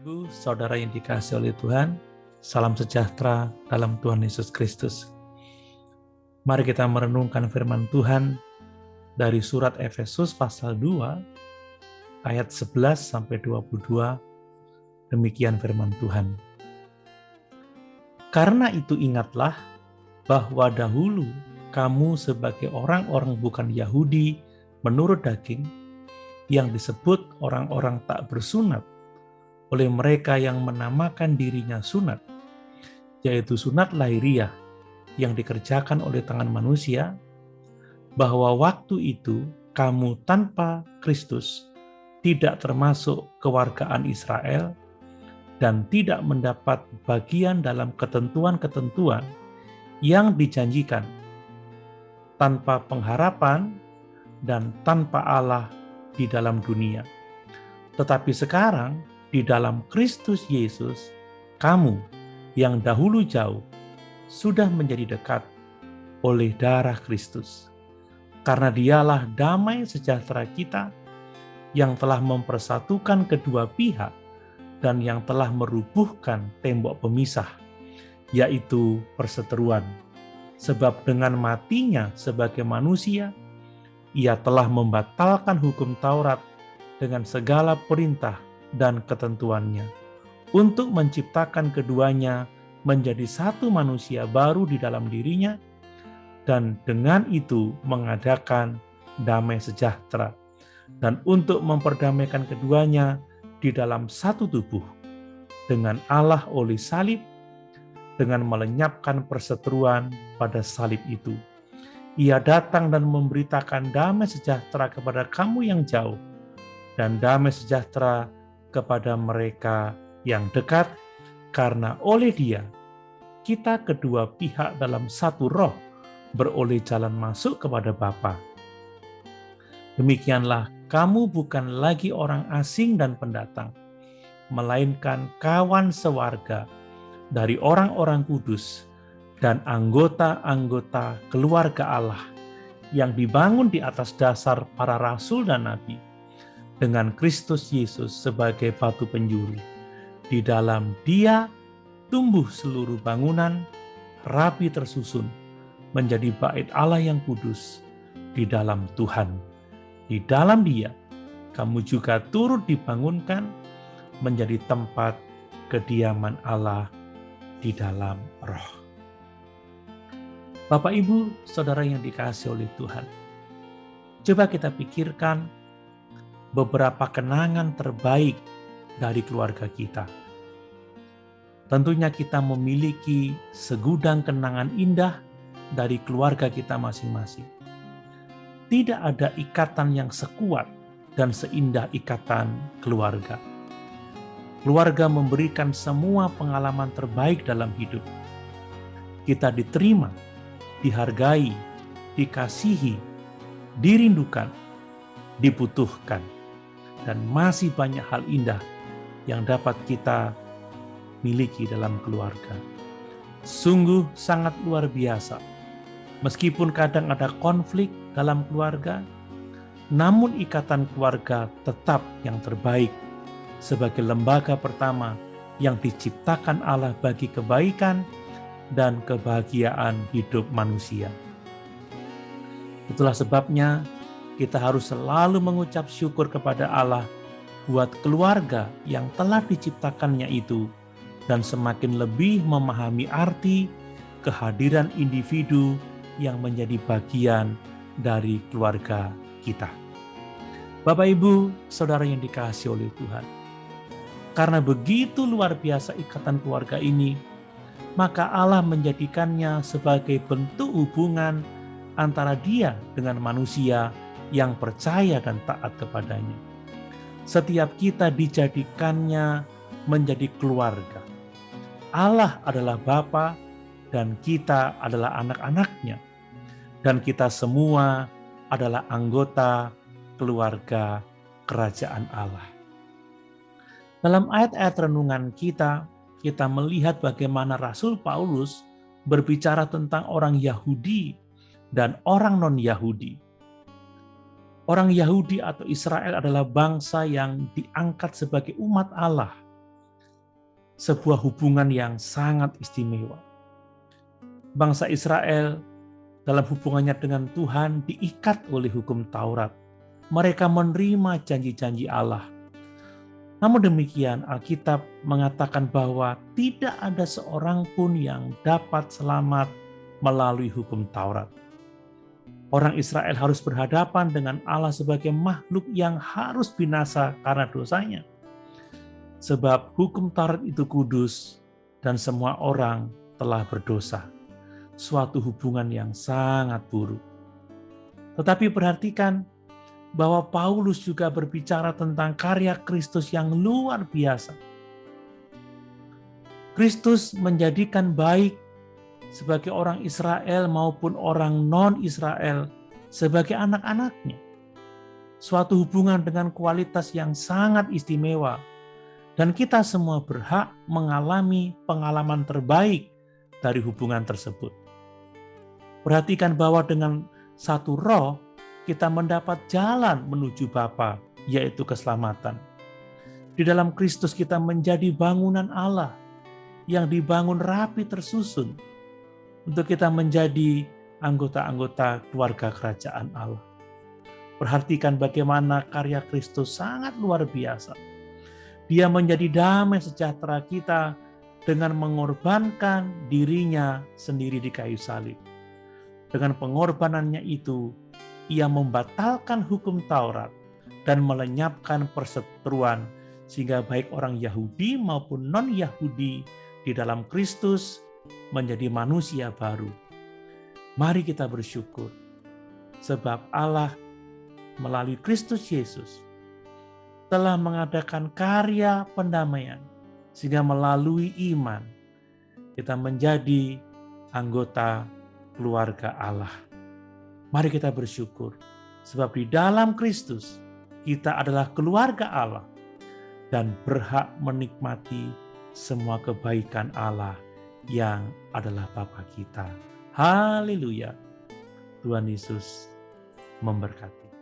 Ibu, saudara yang dikasihi oleh Tuhan, salam sejahtera dalam Tuhan Yesus Kristus. Mari kita merenungkan firman Tuhan dari surat Efesus pasal 2 ayat 11-22. Demikian firman Tuhan. Karena itu ingatlah bahwa dahulu kamu sebagai orang-orang bukan Yahudi menurut daging, yang disebut orang-orang tak bersunat oleh mereka yang menamakan dirinya sunat, yaitu sunat lahiriah yang dikerjakan oleh tangan manusia, bahwa waktu itu kamu tanpa Kristus tidak termasuk kewargaan Israel dan tidak mendapat bagian dalam ketentuan-ketentuan yang dijanjikan, tanpa pengharapan dan tanpa Allah di dalam dunia. Tetapi sekarang di dalam Kristus Yesus, kamu yang dahulu jauh sudah menjadi dekat oleh darah Kristus. Karena dialah damai sejahtera kita yang telah mempersatukan kedua pihak dan yang telah merubuhkan tembok pemisah, yaitu perseteruan. Sebab dengan matinya sebagai manusia, ia telah membatalkan hukum Taurat dengan segala perintah dan ketentuannya, untuk menciptakan keduanya menjadi satu manusia baru di dalam dirinya, dan dengan itu mengadakan damai sejahtera, dan untuk memperdamaikan keduanya di dalam satu tubuh dengan Allah oleh salib, dengan melenyapkan perseteruan pada salib itu. Ia datang dan memberitakan damai sejahtera kepada kamu yang jauh, dan damai sejahtera kepada mereka yang dekat, karena oleh Dia kita kedua pihak dalam satu roh beroleh jalan masuk kepada Bapa. Demikianlah kamu bukan lagi orang asing dan pendatang, melainkan kawan sewarga dari orang-orang kudus dan anggota-anggota keluarga Allah yang dibangun di atas dasar para rasul dan nabi, dengan Kristus Yesus sebagai batu penjuru. Di dalam Dia tumbuh seluruh bangunan, rapi tersusun, menjadi bait Allah yang kudus di dalam Tuhan. Di dalam Dia, kamu juga turut dibangunkan menjadi tempat kediaman Allah di dalam Roh. Bapak, Ibu, Saudara yang dikasihi oleh Tuhan, coba kita pikirkan beberapa kenangan terbaik dari keluarga kita. Tentunya kita memiliki segudang kenangan indah dari keluarga kita masing-masing. Tidak ada ikatan yang sekuat dan seindah ikatan keluarga. Keluarga memberikan semua pengalaman terbaik dalam hidup. Kita diterima, dihargai, dikasihi, dirindukan, dibutuhkan, dan masih banyak hal indah yang dapat kita miliki dalam keluarga. Sungguh sangat luar biasa. Meskipun kadang ada konflik dalam keluarga, namun ikatan keluarga tetap yang terbaik sebagai lembaga pertama yang diciptakan Allah bagi kebaikan dan kebahagiaan hidup manusia. Itulah sebabnya kita harus selalu mengucap syukur kepada Allah buat keluarga yang telah diciptakannya itu, dan semakin lebih memahami arti kehadiran individu yang menjadi bagian dari keluarga kita. Bapak, Ibu, Saudara yang dikasihi oleh Tuhan, karena begitu luar biasa ikatan keluarga ini, maka Allah menjadikannya sebagai bentuk hubungan antara Dia dengan manusia yang percaya dan taat kepadanya. Setiap kita dijadikannya menjadi keluarga. Allah adalah Bapa dan kita adalah anak-anaknya. Dan kita semua adalah anggota keluarga kerajaan Allah. Dalam ayat-ayat renungan kita melihat bagaimana Rasul Paulus berbicara tentang orang Yahudi dan orang non-Yahudi. Orang Yahudi atau Israel adalah bangsa yang diangkat sebagai umat Allah. sebuah hubungan yang sangat istimewa. Bangsa Israel dalam hubungannya dengan Tuhan diikat oleh hukum Taurat. Mereka menerima janji-janji Allah. Namun demikian, Alkitab mengatakan bahwa tidak ada seorang pun yang dapat selamat melalui hukum Taurat. Orang Israel harus berhadapan dengan Allah sebagai makhluk yang harus binasa karena dosanya. Sebab hukum Taurat itu kudus dan semua orang telah berdosa. Suatu hubungan yang sangat buruk. Tetapi perhatikan bahwa Paulus juga berbicara tentang karya Kristus yang luar biasa. Kristus menjadikan baik sebagai orang Israel maupun orang non-Israel sebagai anak-anaknya. Suatu hubungan dengan kualitas yang sangat istimewa. Dan kita semua berhak mengalami pengalaman terbaik dari hubungan tersebut. Perhatikan bahwa dengan satu roh, kita mendapat jalan menuju Bapa, yaitu keselamatan. Di dalam Kristus kita menjadi bangunan Allah yang dibangun rapi tersusun untuk kita menjadi anggota-anggota keluarga kerajaan Allah. Perhatikan bagaimana karya Kristus sangat luar biasa. Dia menjadi damai sejahtera kita dengan mengorbankan dirinya sendiri di kayu salib. Dengan pengorbanannya itu, ia membatalkan hukum Taurat dan melenyapkan perseteruan sehingga baik orang Yahudi maupun non-Yahudi di dalam Kristus menjadi manusia baru. Mari kita bersyukur sebab Allah melalui Kristus Yesus telah mengadakan karya pendamaian sehingga melalui iman kita menjadi anggota keluarga Allah. Mari kita bersyukur sebab di dalam Kristus kita adalah keluarga Allah dan berhak menikmati semua kebaikan Allah yang adalah Bapa kita. Haleluya. Tuhan Yesus memberkati.